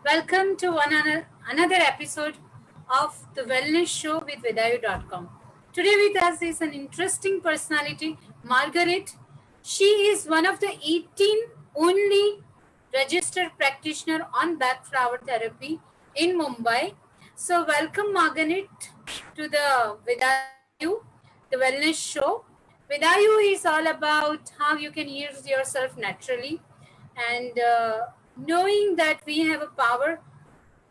Welcome to another episode of the Wellness Show with Vedayu.com. Today with us is an interesting personality, Margaret. She is one of the 18 only registered practitioner on back flower therapy in Mumbai. So welcome Margaret to the Vedayu, the Wellness Show. Vedayu is all about how you can heal yourself naturally and knowing that we have a power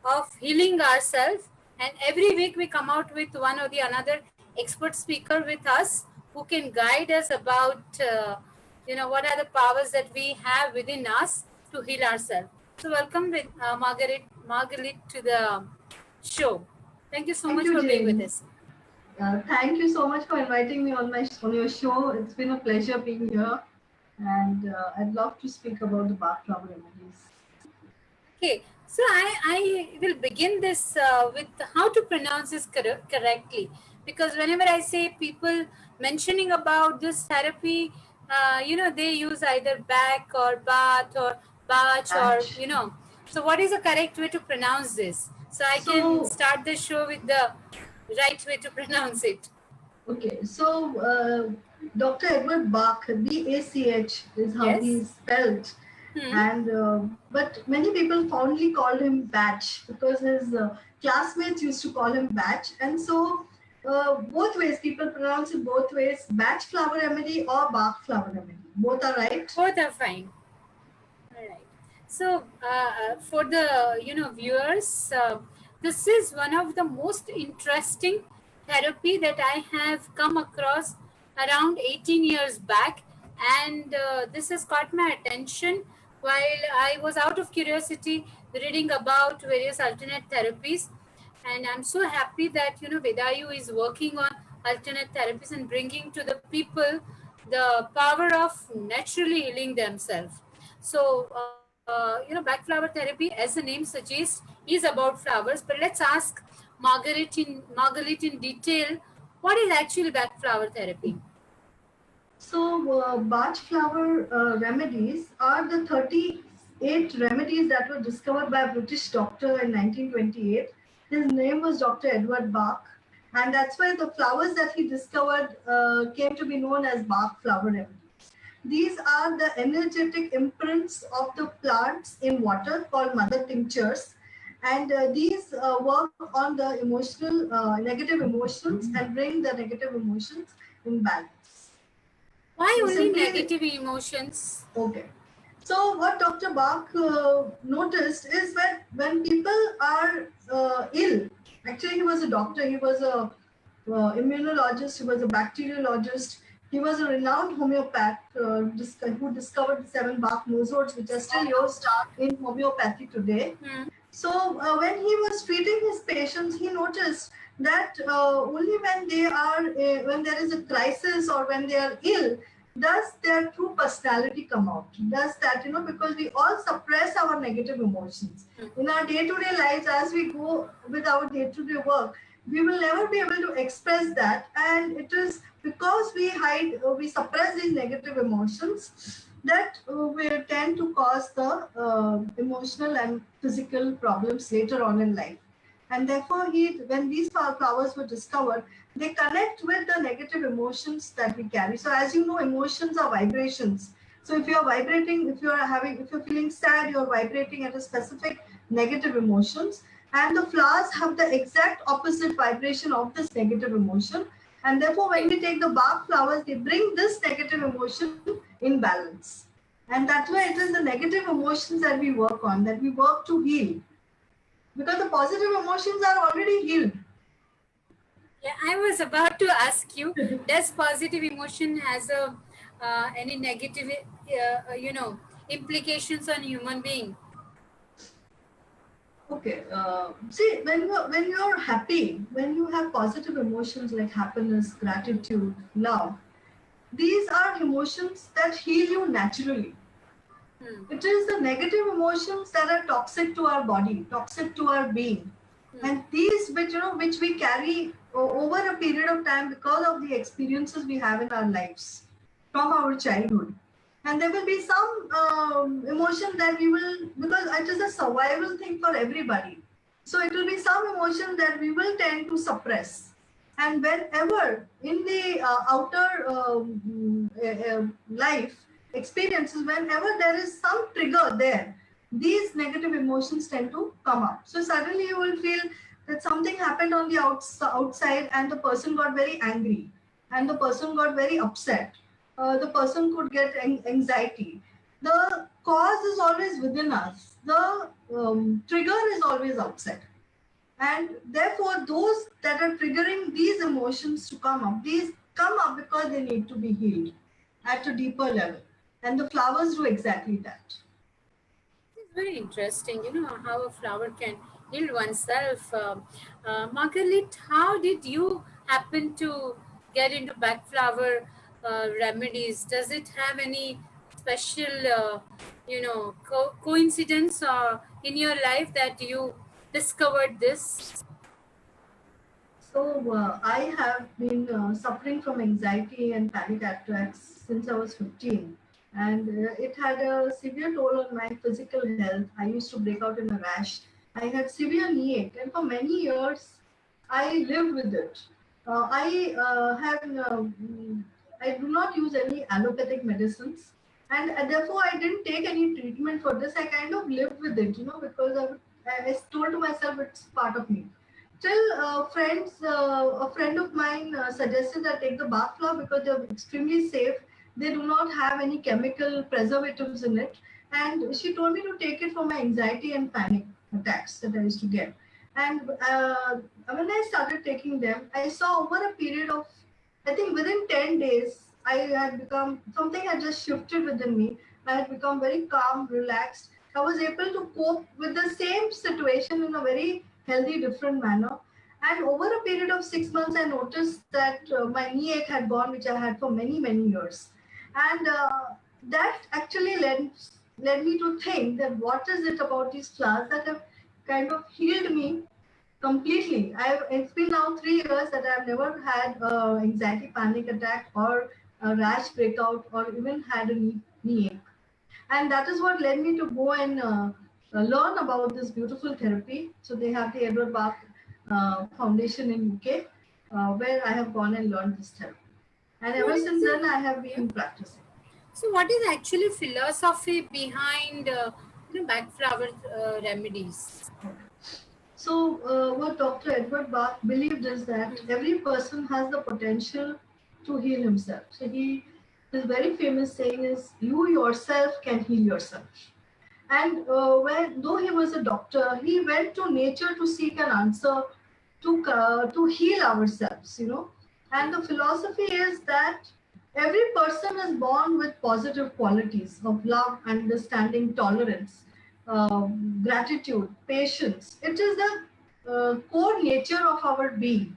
of healing ourselves, and every week we come out with one or the another expert speaker with us who can guide us about what are the powers that we have within us to heal ourselves. So welcome with Margaret to the show. Thank you so Thank much you, for being with Jane. us. Thank you so much for inviting me on your show. It's been a pleasure being here, and I'd love to speak about the Bach flower remedies. Okay, so I will begin this with how to pronounce this correctly, because whenever I say people mentioning about this therapy, they use either back or bath or bach or Batch. So what is the correct way to pronounce this? So I can So, start the show with the right way to pronounce it. okay, so Dr. Edward Bach, B-A-C-H, is how Yes. he's spelled, Hmm. and but many people fondly called him Batch because his classmates used to call him Batch, and so both ways people pronounce it both ways: Batch flower remedy or Bach flower remedy. Both are right. Both are fine. All right. So, for the viewers, this is one of the most interesting therapy that I have come across around 18 years back, and this has caught my attention while I was out of curiosity reading about various alternate therapies, and I'm so happy that Vedayu is working on alternate therapies and bringing to the people the power of naturally healing themselves. So, back flower therapy, as the name suggests, is about flowers. But let's ask Margaret in detail, what is actually back flower therapy? So, Bach flower remedies are the 38 remedies that were discovered by a British doctor in 1928. His name was Dr. Edward Bach, and that's why the flowers that he discovered came to be known as Bach flower remedies. These are the energetic imprints of the plants in water called mother tinctures, and these work on the emotional, negative emotions and bring the negative emotions in balance. Why So only simply, negative emotions? okay. So what Dr. Bach noticed is that when people are ill, actually he was a doctor, he was a immunologist, he was a bacteriologist, he was a renowned homeopath who discovered the 7 Bach nosodes, which are still used in homeopathy today. So when he was treating his patients, he noticed that only when there is a crisis or when they are ill, does their true personality come out? Does that, because we all suppress our negative emotions. In our day-to-day lives, as we go with our day-to-day work, we will never be able to express that. And it is because we suppress these negative emotions that will tend to cause the emotional and physical problems later on in life. And therefore, when these flowers were discovered, they connect with the negative emotions that we carry. So, as you know, emotions are vibrations. So, if you are vibrating, if you're feeling sad, you're vibrating at a specific negative emotions, and the flowers have the exact opposite vibration of this negative emotion. And therefore, when we take the Bach flowers, they bring this negative emotion in balance. And that's why it is the negative emotions that we work on, that we work to heal. Because the positive emotions are already healed. Yeah, I was about to ask you, does positive emotion has any negative, implications on human being? Okay. See, when you're happy, when you have positive emotions like happiness, gratitude, love, these are emotions that heal you naturally. It is the negative emotions that are toxic to our body, toxic to our being, and these which we carry over a period of time because of the experiences we have in our lives from our childhood. And there will be some emotion that we will, because it is a survival thing for everybody. So it will be some emotion that we will tend to suppress. And whenever in the outer life experiences, whenever there is some trigger there, these negative emotions tend to come up. So suddenly you will feel that something happened on the outside and the person got very angry and the person got very upset. The person could get anxiety. The cause is always within us. The trigger is always outside. And therefore, those that are triggering these emotions to come up, these come up because they need to be healed at a deeper level. And the flowers do exactly that. It's very interesting, how a flower can heal oneself. Margaret, how did you happen to get into back flower remedies? Does it have any special, coincidence in your life that you discovered this? So I have been suffering from anxiety and panic attacks since I was 15. And it had a severe toll on my physical health. I used to break out in a rash. I had severe knee ache. And for many years, I lived with it. I do not use any allopathic medicines. And therefore, I didn't take any treatment for this. I kind of lived with it, because I told to myself it's part of me. Till a friend of mine suggested that take the Bach flower because they're extremely safe. They do not have any chemical preservatives in it. And she told me to take it for my anxiety and panic attacks that I used to get. And when I started taking them, I saw over a period of, I think within 10 days, I had become, something had just shifted within me. I had become very calm, relaxed. I was able to cope with the same situation in a very healthy, different manner. And over a period of 6 months, I noticed that my knee ache had gone, which I had for many, many years. And that actually led me to think that what is it about these flowers that have kind of healed me completely. It's been now 3 years that I've never had anxiety panic attack or a rash breakout or even had a knee ache. And that is what led me to go and learn about this beautiful therapy. So they have the Edward Bach Foundation in UK, where I have gone and learned this therapy. And ever since then, I have been practicing. So, what is actually philosophy behind back flower remedies? So, what Dr. Edward Bach believed is that every person has the potential to heal himself. So, his very famous saying is, "You yourself can heal yourself." And though he was a doctor, he went to nature to seek an answer to heal ourselves. And the philosophy is that every person is born with positive qualities of love, understanding, tolerance, gratitude, patience. It is the core nature of our being.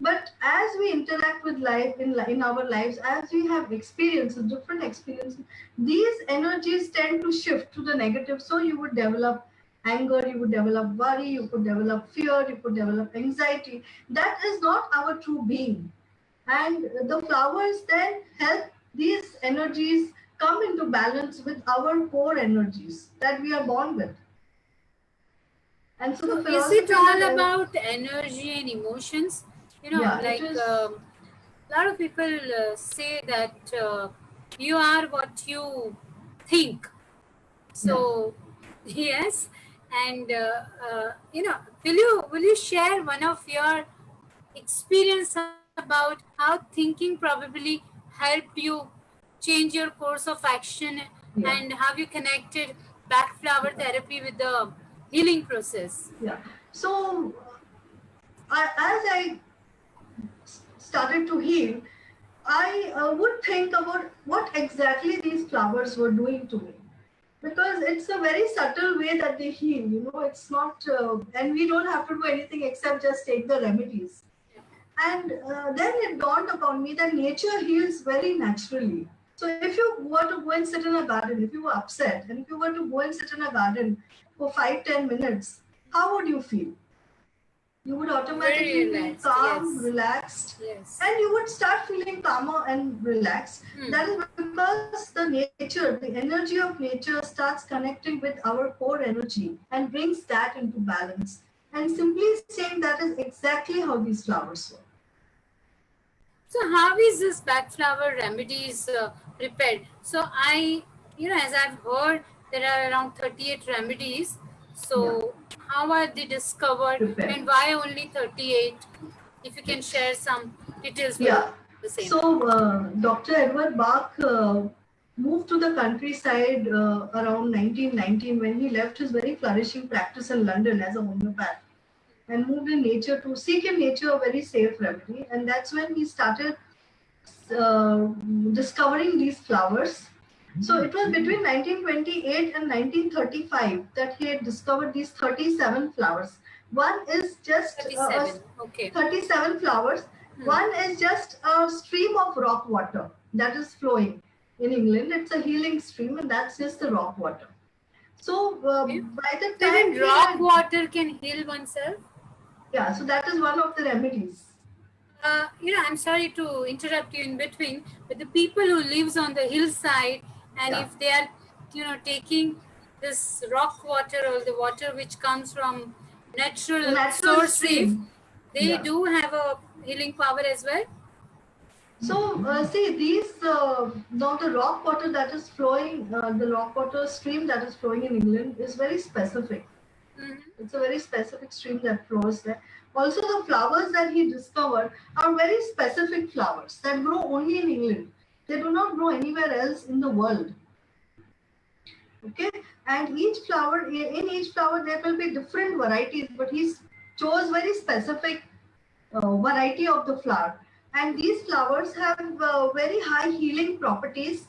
But as we interact with life in our lives, as we have experiences, different experiences, these energies tend to shift to the negative. So you would develop anger, you would develop worry, you could develop fear, you could develop anxiety. That is not our true being. And the flowers then help these energies come into balance with our core energies that we are born with. And so the is it all about energy and emotions? Yeah, a lot of people say that you are what you think. So, yes, and will you share one of your experience about how thinking probably helped you change your course of action, and how you connected back flower therapy with the healing process? Yeah. So, as I started to heal, I would think about what exactly these flowers were doing to me. Because it's a very subtle way that they heal, it's not, and we don't have to do anything except just take the remedies. And then it dawned upon me that nature heals very naturally. So if you were to go and sit in a garden, if you were upset, and if you were to go and sit in a garden for 5-10 minutes, how would you feel? You would automatically feel calm, relaxed, and you would start feeling calmer and relaxed. That is because the nature, the energy of nature starts connecting with our core energy and brings that into balance. And simply saying that is exactly how these flowers work. So how is this backflower remedies prepared? So as I've heard, there are around 38 remedies. Yeah. So how are they discovered Prepared. and why only 38? If you can share some details with Yeah. the same. So Dr. Edward Bach moved to the countryside around 1919 when he left his very flourishing practice in London as a homeopath and moved in nature to seek in nature a very safe remedy. And that's when he started uh, discovering these flowers. So it was between 1928 and 1935 that he had discovered these 37 flowers. One is just 37. Okay. 37 flowers. One is just a stream of rock water that is flowing in England. It's a healing stream, and that's just the rock water. So by the So time even rock water can heal oneself. yeah, so that is one of the remedies. I'm sorry to interrupt you in between, but the people who lives on the hillside, and Yeah. if they are, taking this rock water or the water which comes from natural sources, stream. they Yeah. do have a healing power as well. So see these now the rock water that is flowing, the rock water stream that is flowing in England is very specific. It's a very specific stream that flows there. Also, the flowers that he discovered are very specific flowers that grow only in England. They do not grow anywhere else in the world. Okay, and in each flower there will be different varieties, but he chose very specific variety of the flower. And these flowers have very high healing properties.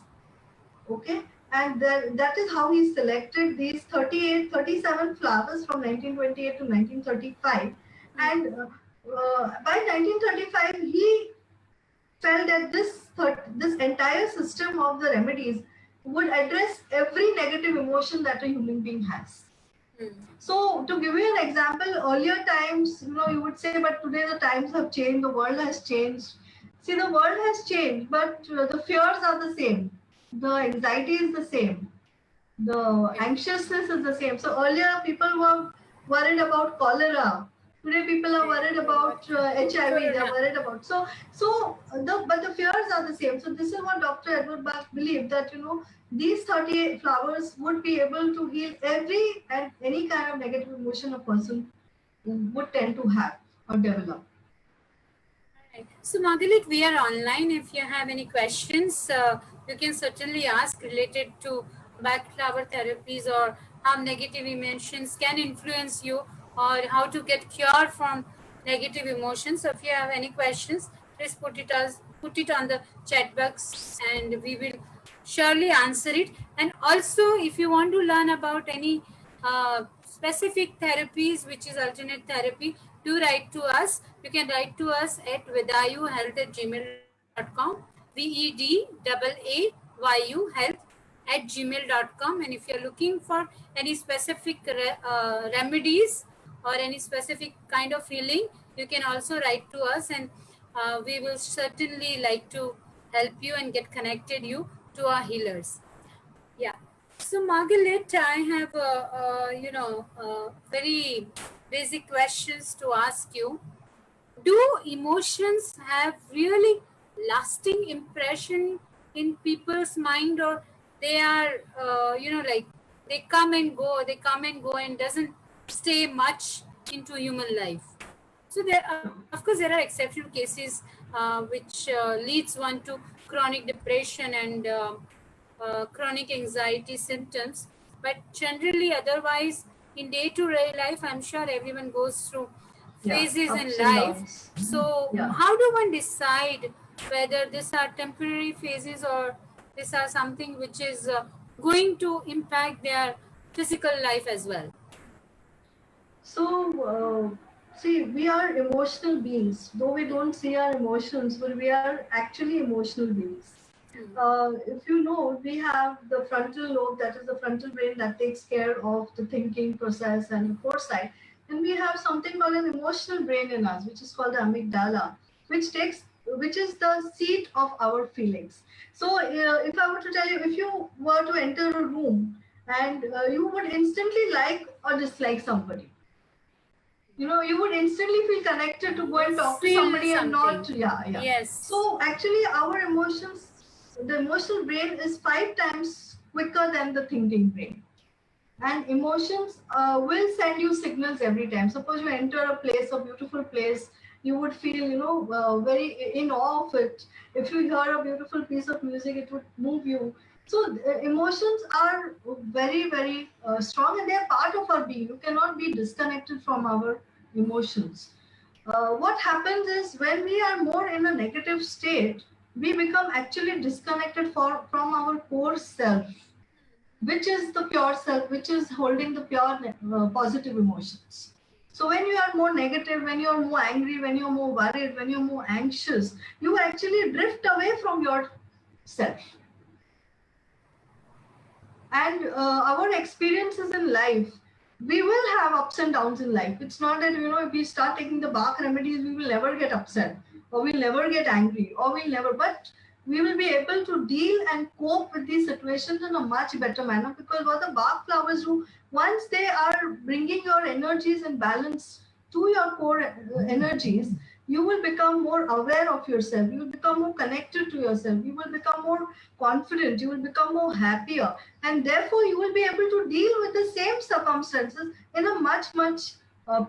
Okay, and that is how he selected these 37 flowers from 1928 to 1935. And by 1935, he felt that this entire system of the remedies would address every negative emotion that a human being has. So to give you an example, earlier times, you would say, but today the times have changed, the world has changed. See, the world has changed, but the fears are the same. The anxiety is the same. The anxiousness is the same. So earlier people were worried about cholera. Today people are worried about HIV. They are worried about but the fears are the same. So this is what Dr. Edward Bach believed, that these 38 flowers would be able to heal every and any kind of negative emotion a person would tend to have or develop. So Margaret, we are online. If you have any questions, you can certainly ask related to backflower therapies or how negative emotions can influence you or how to get cured from negative emotions. So if you have any questions, please put it on the chat box and we will surely answer it. And also, if you want to learn about any specific therapies, which is alternate therapy, do write to us. You can write to us at vedayuhealth@gmail.com, vedayuhealth@gmail.com. And if you're looking for any specific remedies or any specific kind of healing, you can also write to us, and we will certainly like to help you and get connected you to our healers. Yeah. So Margaret, I have very basic questions to ask you. Do emotions have really lasting impression in people's mind, or they are they come and go and doesn't stay much into human life? So of course there are exceptional cases which leads one to chronic depression and chronic anxiety symptoms, but generally otherwise in day-to-day life, I'm sure everyone goes through phases in life. So how do one decide whether these are temporary phases or these are something which is going to impact their physical life as well? So see, we are emotional beings. Though we don't see our emotions, but we are actually emotional beings. If you know, we have the frontal lobe, that is the frontal brain that takes care of the thinking process and the foresight. And we have something called an emotional brain in us, which is called the amygdala, which takes which is the seat of our feelings. So if I were to tell you, if you were to enter a room and you would instantly like or dislike somebody, you would instantly feel connected to go and talk to Feel somebody and not, something. yeah. Yes. So actually our emotions, the emotional brain is 5 times quicker than the thinking brain. And emotions will send you signals every time. Suppose you enter a place, a beautiful place, you would feel, very in awe of it. If you hear a beautiful piece of music, it would move you. So emotions are very, very strong, and they are part of our being. You cannot be disconnected from our emotions. What happens is when we are more in a negative state, we become actually disconnected from our core self, which is the pure self, which is holding the pure positive emotions. So when you are more negative, when you are more angry, when you're more worried, when you're more anxious, you actually drift away from yourself. And our experiences in life, we will have ups and downs in life. It's not that, if we start taking the Bach remedies, we will never get upset, or we'll never get angry, or we'll never, but we will be able to deal and cope with these situations in a much better manner, because what the Bach flowers do, once they are bringing your energies in balance to your core energies, you will become more aware of yourself. You will become more connected to yourself. You will become more confident. You will become more happier. And therefore, you will be able to deal with the same circumstances in a much, much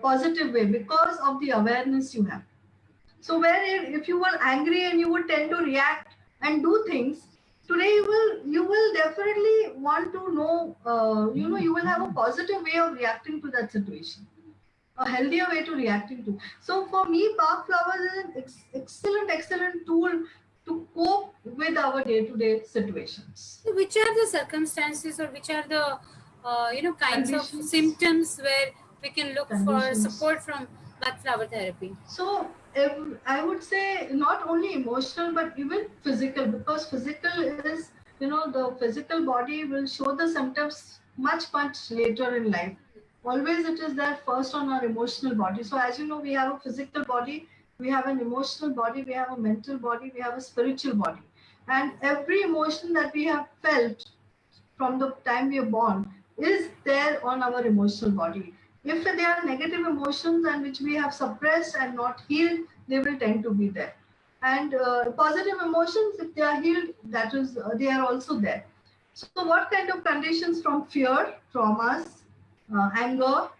positive way because of the awareness you have. So where if you were angry and you would tend to react and do things, today you will definitely want to know, you will have a positive way of reacting to that situation, a healthier way to reacting to. So for me, Bach flowers is an excellent tool to cope with our day-to-day situations. So which are the circumstances, or which are the kinds Conditions. of symptoms where we can look for Conditions. support from Bach flower therapy? So I would say not only emotional but even physical, because physical is, the physical body will show the symptoms much later in life. Always it is there first on our emotional body. So as you know, we have a physical body, we have an emotional body, we have a mental body, we have a spiritual body. And every emotion that we have felt from the time we are born is there on our emotional body. If they are negative emotions and which we have suppressed and not healed, they will tend to be there. And positive emotions, if they are healed, that is, they are also there. So what kind of conditions? From fear, traumas, anger,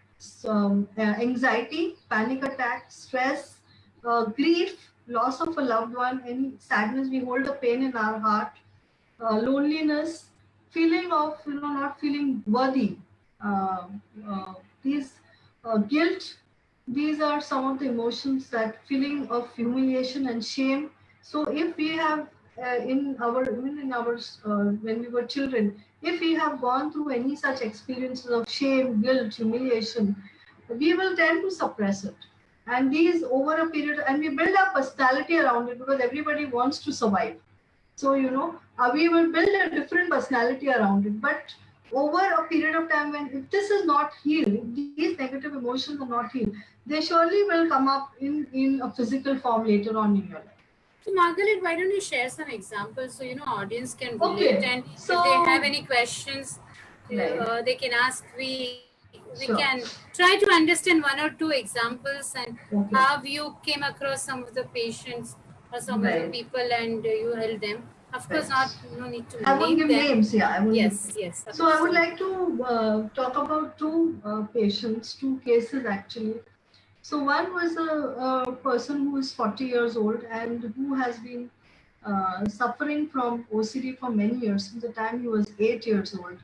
anxiety, panic attack, stress, grief, loss of a loved one, any sadness, we hold the pain in our heart, loneliness, feeling of not feeling worthy, uh, these guilt. These are some of the emotions, that feeling of humiliation and shame. So if we have even in our when we were children, if we have gone through any such experiences of shame, guilt, humiliation, we will tend to suppress it. And these over a period, and we build our personality around it, because everybody wants to survive. So, we will build a different personality around it. But over a period of time, when if this is not healed, if these negative emotions are not healed, they surely will come up in a physical form later on in your life. So Margaret, why don't you share some examples so audience can relate, Okay. and So, if they have any questions, right. they can ask. We Sure. can try to understand one or two examples, and Okay. how you came across some of the patients or some of the Right. people and you helped them. Of course, Right. no need to I won't name give them. names. Yeah, I won't. Yes, give yes. So I would like to talk about two patients, two cases actually. So one was a person who is 40 years old and who has been suffering from OCD for many years, since the time he was 8 years old.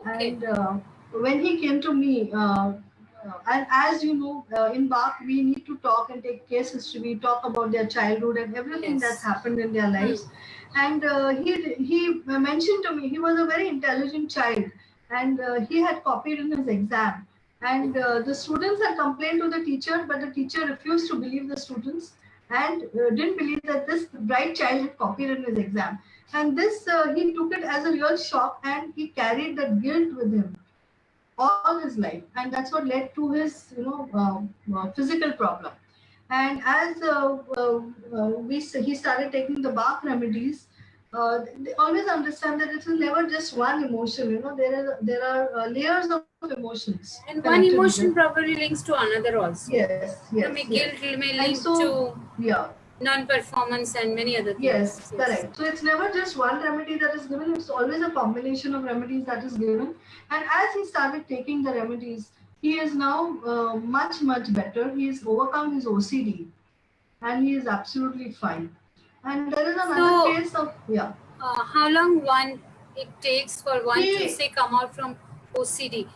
Okay. And when he came to me, and as you know, in Bach, we need to talk and take case history. We talk about their childhood and everything that's happened in their lives. And he mentioned to me, he was a very intelligent child, and he had copied in his exam. And the students had complained to the teacher, but the teacher refused to believe the students, and didn't believe that this bright child had copied in his exam. And this, he took it as a real shock, and he carried that guilt with him all his life. And that's what led to his, physical problem. And as he started taking the Bach remedies, they always understand that it is never just one emotion. You know, there are layers of emotions And connected one with it. emotion probably links to another also. Yes, yes, May yes. guilt may And link so, to yeah, non-performance and many other things. yes, correct. So it's never just one remedy that is given, it's always a combination of remedies that is given. And as he started taking the remedies, he is now much, much better. He has overcome his OCD and he is absolutely fine. And there is another So, case of, yeah. How long it takes for one to He- say come out from OCD?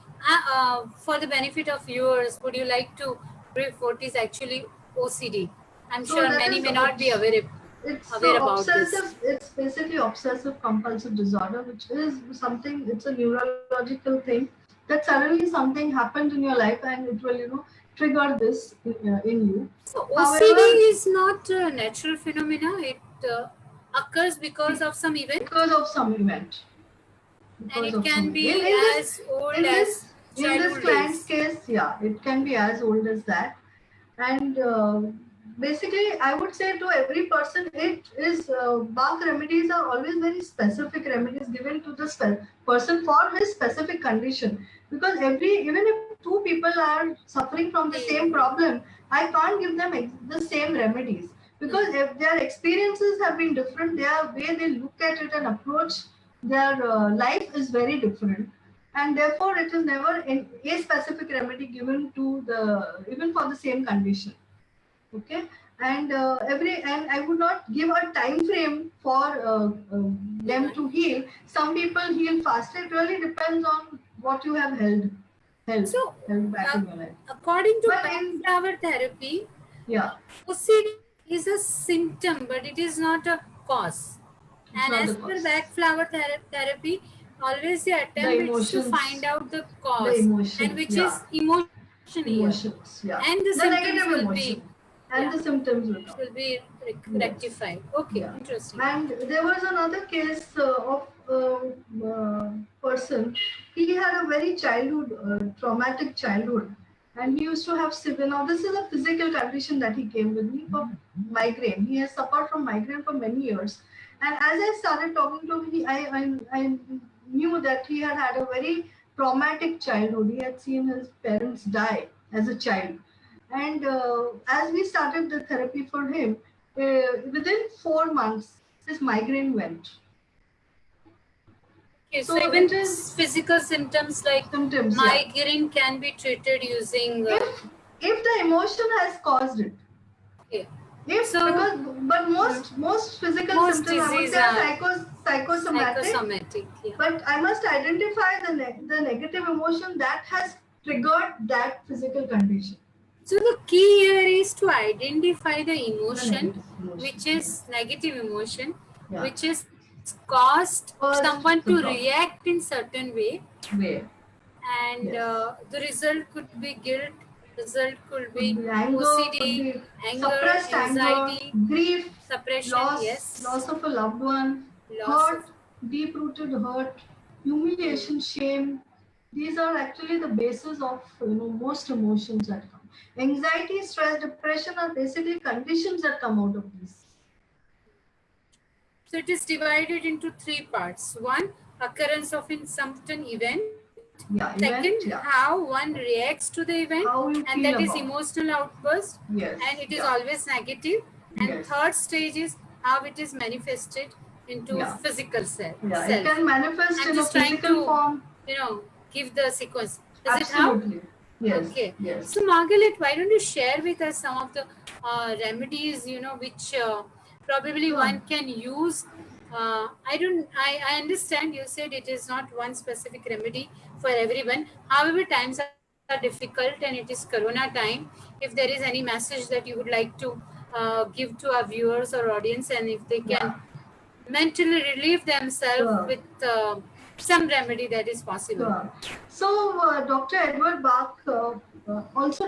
For the benefit of viewers, would you like to brief what is actually OCD? I'm So sure that many is may not be aware it's about this. obsessive, it's basically obsessive compulsive disorder, which is something, it's a neurological thing that suddenly something happened in your life and it will, trigger this in you. So However, OCD is not a natural phenomena. It occurs because of some event, because of some event. and it can some be event. as old in as this childhood client's days. case, yeah, it can be as old as that. And basically, I would say to every person, it is Bach remedies are always very specific remedies given to the person for his specific condition. Because even if two people are suffering from the same problem, I can't give them the same remedies, because if their experiences have been different, their way they look at it and approach their life is very different, and therefore it is never a specific remedy given to the even for the same condition. Okay. And and I would not give a time frame for them to heal. Some people heal faster. It really depends on what you have held back in your life. According to But in flower therapy, yeah, OCD is a symptom, but it is not a cause. it's And not as the per cause. backflower therapy, always the attempt is to emotions, find out the the cause, emotion, and which yeah. is emotion here. Emotions, yeah. And the The symptoms negative will emotion. be And the symptoms will come. will be rectified. Okay, Yeah. interesting. And there was another case of a person. He had a very traumatic childhood, and he used to have severe. Now, this is a physical condition that he came with me for migraine. He has suffered from migraine for many years, and as I started talking to him, I knew that he had a very traumatic childhood. He had seen his parents die as a child, and as we started the therapy for him, within 4 months, his migraine went. Okay, So so even it is physical symptoms like symptoms, migraine can be treated using. If the emotion has caused it. Okay. But most physical Most symptoms, I would disease say, are are psychosomatic. yeah. But I must identify the negative emotion that has triggered that physical condition. So the key here is to identify the emotion, negative emotion. which is negative emotion, Yeah. which is caused someone the to problem. react in certain way, Where? and Yes. the result could be guilt, result could be Anger, OCD, anger, suppressed anxiety, anger, grief, suppression, loss of a loved one, Loss hurt, deep-rooted hurt, humiliation, shame. These are actually the basis of most emotions that come. Anxiety, stress, depression are basically conditions that come out of these. So it is divided into three parts. One, occurrence of in certain event. Second, how one reacts to the event, and that is emotional outburst, and it is always negative. And third stage is how it is manifested into physical self. It can manifest in a physical form. Give the sequence. Absolutely. Yes. Okay. Yes. So Margaret, why don't you share with us some of the remedies, which probably one can use. I understand you said it is not one specific remedy for everyone. However, times are difficult and it is Corona time. If there is any message that you would like to give to our viewers or audience, and if they can mentally relieve themselves with some remedy that is possible. So, Dr. Edward Bach also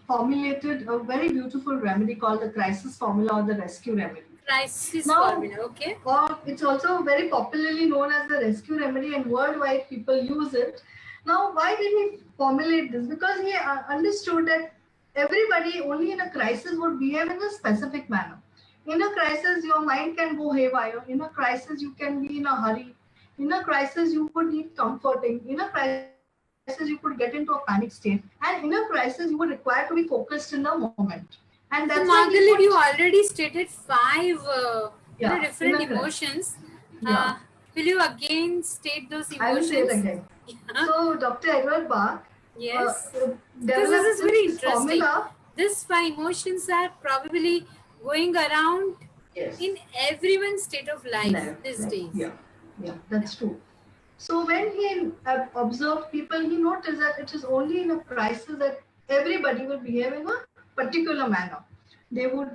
formulated a very beautiful remedy called the crisis formula or the rescue remedy. Crisis formula, okay. Or it's also very popularly known as the rescue remedy, and worldwide people use it. Now, why did he formulate this? Because he understood that everybody only in a crisis would behave in a specific manner. In a crisis, your mind can go haywire. In a crisis, you can be in a hurry. In a crisis, you would need comforting. In a crisis, you could get into a panic state. And in a crisis, you would require to be focused in the moment. And that's why So he Margaret, put, you already stated five yeah, in different a crisis. emotions. Yeah. Will you again state those I will say it emotions? again. Yeah. So Dr. Edward Bach Yes. Because developed this is very this interesting. formula. These five emotions are probably going around Yes. in everyone's state of life these Right. days. Yeah, that's true. So when he observed people, he noticed that it is only in a crisis that everybody will behave in a particular manner. They would,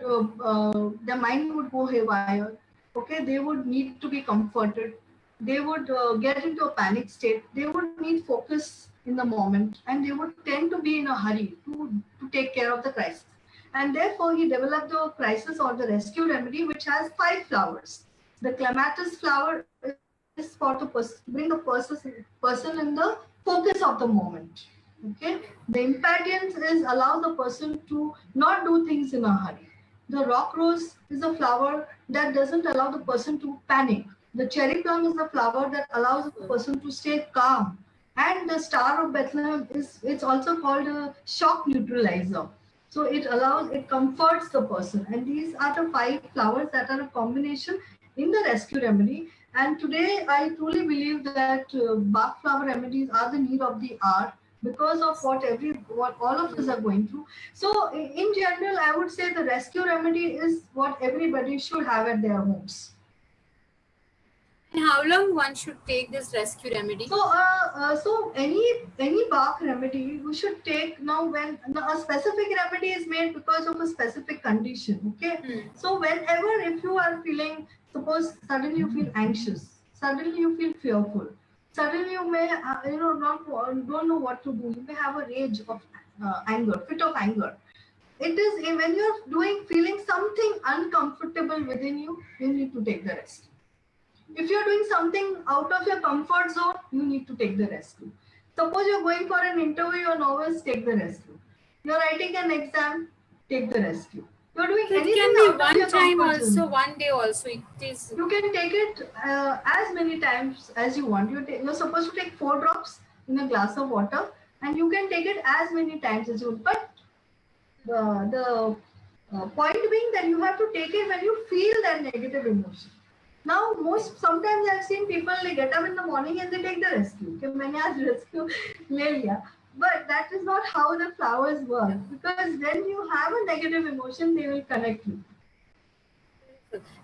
their mind would go haywire. Okay, they would need to be comforted. They would get into a panic state. They would need focus in the moment, and they would tend to be in a hurry to take care of the crisis. And therefore, he developed the crisis or the rescue remedy, which has 5 flowers. The clematis flower is for to bring the person in the focus of the moment. Okay, the impatience is allow the person to not do things in a hurry. The rock rose is a flower that doesn't allow the person to panic. The cherry plum is a flower that allows the person to stay calm. And the star of Bethlehem it's also called a shock neutralizer. So it comforts the person. And these are the 5 flowers that are a combination in the rescue remedy. And today, I truly believe that Bach flower remedies are the need of the hour because of what all of us are going through. So, in general, I would say the rescue remedy is what everybody should have at their homes. And how long one should take this rescue remedy? So any Bach remedy we should take now when a specific remedy is made because of a specific condition. Okay. So whenever if you are feeling, suppose suddenly you feel anxious, suddenly you feel fearful, suddenly you may don't know what to do. You may have a rage of anger, fit of anger. It is when you're feeling something uncomfortable within you, you need to take the rest. If you're doing something out of your comfort zone, you need to take the rescue. Suppose you're going for an interview, you're nervous, take the rescue. You're writing an exam, take the rescue. You're doing So anything it can be out of one your time comfort also, zone. one day also. It is. You can take it as many times as you want. You're supposed to take 4 drops in a glass of water, and you can take it as many times as you want. But the point being that you have to take it when you feel that negative emotion. Now, sometimes I've seen people, they get up in the morning and they take the rescue. Okay, मैंने आज rescue ले लिया. But that is not how the flowers work, because when you have a negative emotion, they will connect you.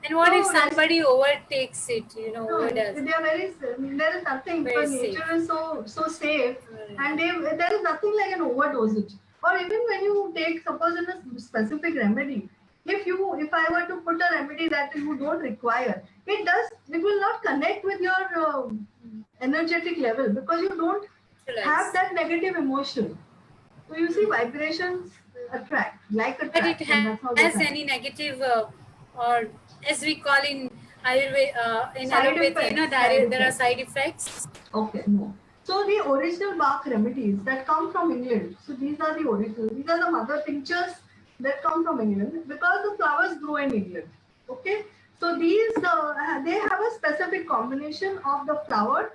And what if somebody overtakes it? Overdoes? They are there is nothing, because nature is so safe, and there is nothing like an overdosage. Or even when you take, suppose in a specific remedy, if I were to put a remedy that you don't require, it will not connect with your energetic level, because you don't have that negative emotion. So you see, vibrations attract, like attract. But it has any negative or as we call in Ayurveda, in Allopathy, there are side effects. Okay, no. So the original Bach remedies that come from England. So these are the original. These are the mother tinctures that come from England, because the flowers grow in England. Okay. So these they have a specific combination of the flower,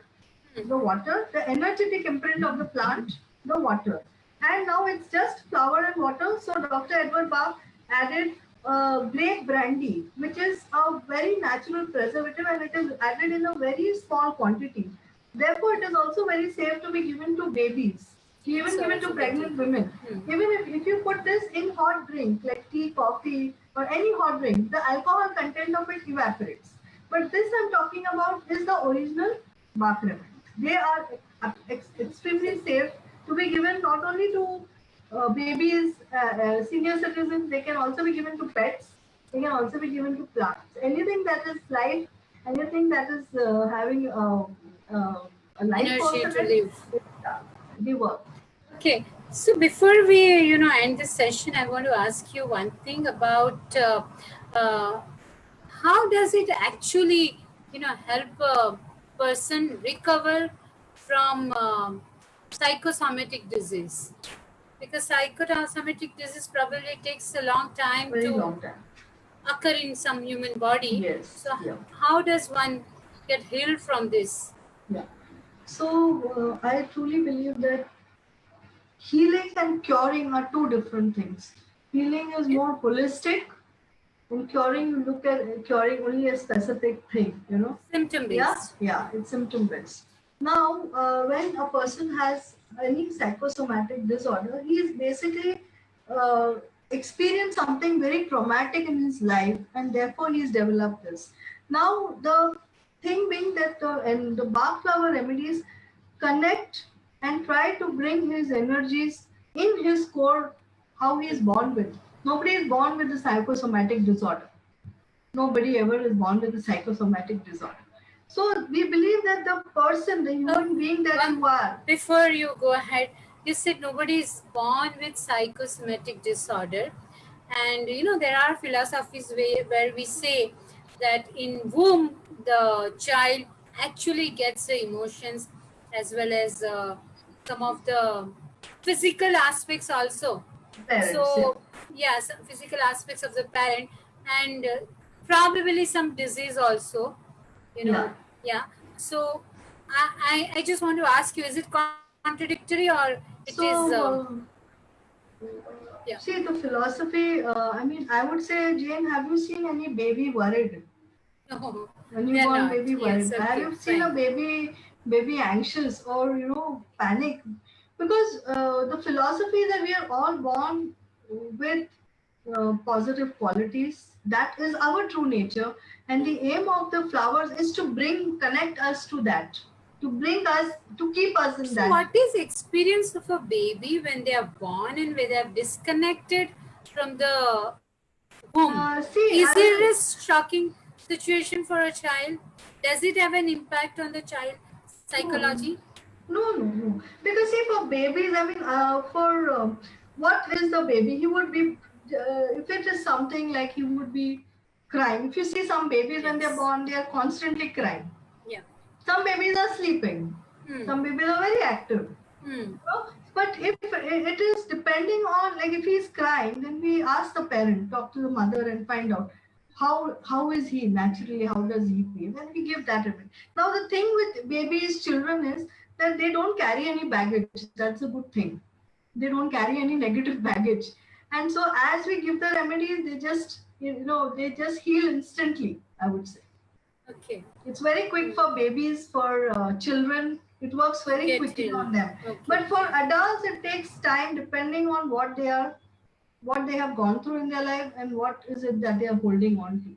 the water, the energetic imprint of the plant, the water. And now it's just flower and water. So Dr. Edward Bach added grape brandy, which is a very natural preservative, and it is added in a very small quantity. Therefore, it is also very safe to be given to babies, even given to pregnant women. Even if you put this in hot drink, like tea, coffee, or any hot drink, the alcohol content of it evaporates. But this I'm talking about is the original Bach remedy. They are extremely safe to be given not only to babies, senior citizens, they can also be given to pets, they can also be given to plants. Anything that is life, anything that is having a life energy to live. They work. Okay, so before we end this session, I want to ask you one thing about how does it actually help a person recover from psychosomatic disease? Because psychosomatic disease probably takes a long time Very to long time. occur in some human body. Yes. So Yeah. how does one get healed from this? Yeah. So I truly believe that healing and curing are two different things. Healing is more holistic. In curing, you look at curing only a specific thing, you know. Symptom Yeah, based. yeah, it's symptom based. Now, when a person has any psychosomatic disorder, he is basically uh, experienced something very traumatic in his life, and therefore he's developed this. Now, the thing being that and the Bach flower remedies connect and try to bring his energies in his core, how he is born with. Nobody is born with a psychosomatic disorder. Nobody ever is born with a psychosomatic disorder. So we believe that the person, the human being that you are. Before you go ahead, you said nobody is born with psychosomatic disorder. And there are philosophies where we say that in womb the child actually gets the emotions as well as some of the physical aspects also. Parents, So yeah, some physical aspects of the parent, and probably some disease also, yeah. So I just want to ask you, is it contradictory or it is yeah. See the philosophy. I mean, I would say, Jane, have you seen any baby worried? No, A newborn not. baby Yes, worried. Have okay, you seen fine. a baby anxious or panic? Because the philosophy is that we are all born with positive qualities. That is our true nature, and the aim of the flowers is to connect us to that, to bring us, to keep us in So that. what is experience of a baby when they are born and when they are disconnected from the womb? Is it a shocking situation for a child? Does it have an impact on the child psychology? No. Because see, for babies, I mean, what is the baby? He would be, if it is something like he would be crying. If you see some babies when they're born, they are constantly crying. Yeah. Some babies are sleeping. Some babies are very active. But if it is depending on, like if he's crying, then we ask the parent, talk to the mother and find out how is he naturally, how does he feel, and we give that advice. Now the thing with babies, children is that they don't carry any baggage. That's a good thing. They don't carry any negative baggage, and so as we give the remedies, they just they just heal instantly, I would say. Okay. It's very quick for babies, for children. It works very quickly on them. Okay. But for adults, it takes time depending on what they have gone through in their life and what is it that they are holding on to.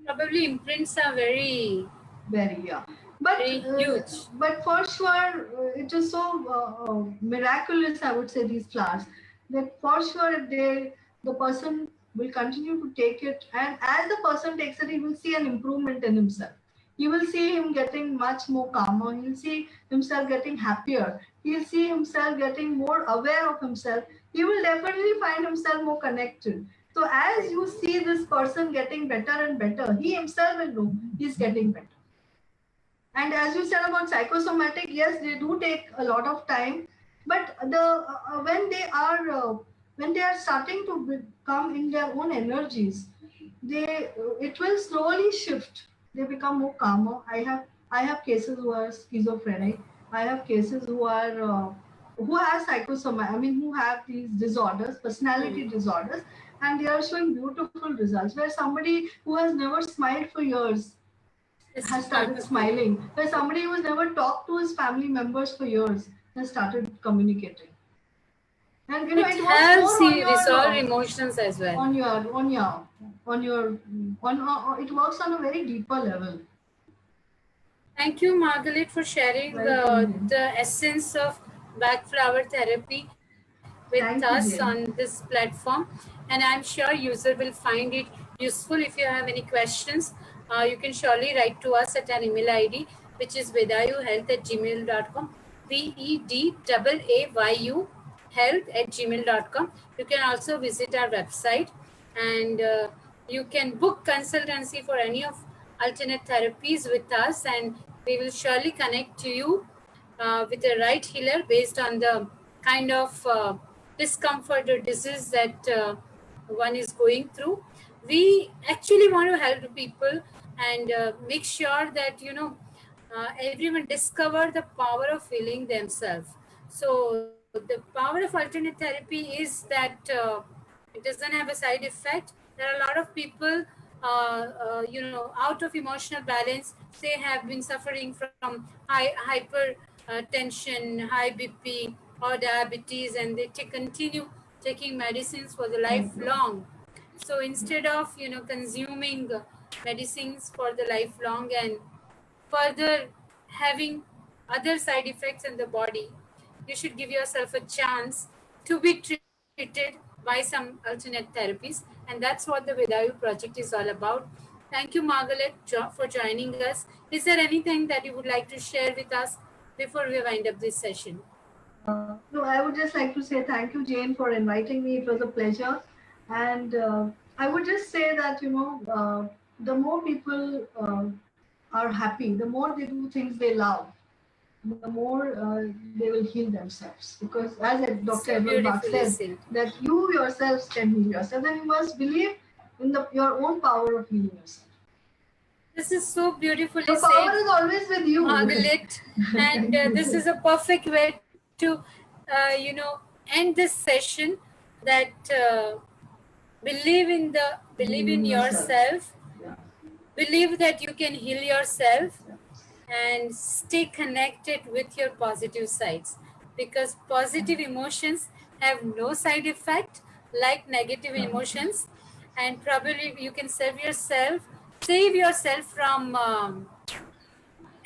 Probably imprints are very but very huge. But for sure, it is so miraculous, I would say, these flowers, that for sure the person will continue to take it, and as the person takes it, he will see an improvement in himself. You will see him getting much more calmer. He'll see himself getting happier. He'll see himself getting more aware of himself. He will definitely find himself more connected. So as you see this person getting better and better, he himself will know he's getting better. And as you said about psychosomatic, yes, they do take a lot of time. But when they are starting to come in their own energies, it will slowly shift. They become more calmer. I have cases who are schizophrenic. I have cases who are who have psychosomatic. I mean, who have these disorders, personality disorders, and they are showing beautiful results. Where somebody who has never smiled for years has started smiling. Where somebody who has never talked to his family members for years has started communicating. And it helps you resolve emotions as well. It works on a very deeper level. Thank you, Margaret, for sharing the essence of Bach flower therapy with us on this platform. And I'm sure user will find it useful. If you have any questions, you can surely write to us at our email ID, which is vedayuhealth@gmail.com, VEDAAYU health@gmail.com. You can also visit our website, and you can book consultancy for any of alternate therapies with us, and we will surely connect to you with the right healer based on the kind of discomfort or disease that one is going through. We actually want to help people and make sure that everyone discover the power of healing themselves. So the power of alternate therapy is that it doesn't have a side effect. There are a lot of people out of emotional balance. They have been suffering from hyper tension, high BP or diabetes, and they continue taking medicines for the lifelong. So instead of consuming medicines for the lifelong and further having other side effects in the body, you should give yourself a chance to be treated by some alternate therapies. And that's what the Vedayu project is all about. Thank you, Margaret, for joining us. Is there anything that you would like to share with us before we wind up this session? No, I would just like to say thank you, Jane, for inviting me. It was a pleasure. And I would just say that, the more people are happy, the more they do things they love, the more they will heal themselves. Because as Dr. Edward Bach said, that you yourselves can heal yourself, then you must believe in your own power of healing yourself. This is so beautifully said. The power is always with you, Margaret. And this is a perfect way to, end this session. That believe in yourself. Yeah. Believe that you can heal yourself and stay connected with your positive sides, because positive emotions have no side effect like negative emotions. And probably you can save yourself from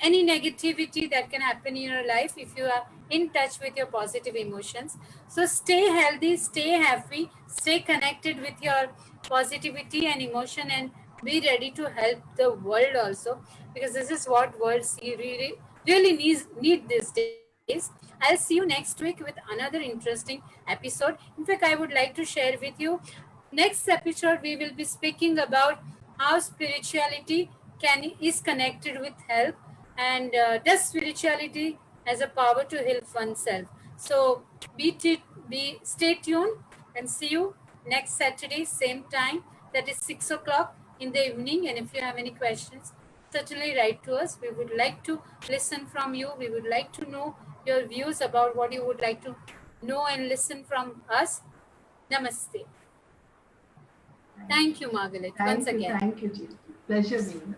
any negativity that can happen in your life if you are in touch with your positive emotions. So stay healthy, stay happy, stay connected with your positivity and emotion, and be ready to help the world also, because this is what worlds really need these days. I'll see you next week with another interesting episode. In fact, I would like to share with you, next episode we will be speaking about how spirituality is connected with health, and does spirituality has a power to heal oneself. So stay tuned, and see you next Saturday, same time, that is 6 o'clock in the evening. And if you have any questions, certainly write to us. We would like to listen from you. We would like to know your views about what you would like to know and listen from us. Namaste. Thank you, Margaret, once again. Thank you, Ji. Pleasure being here.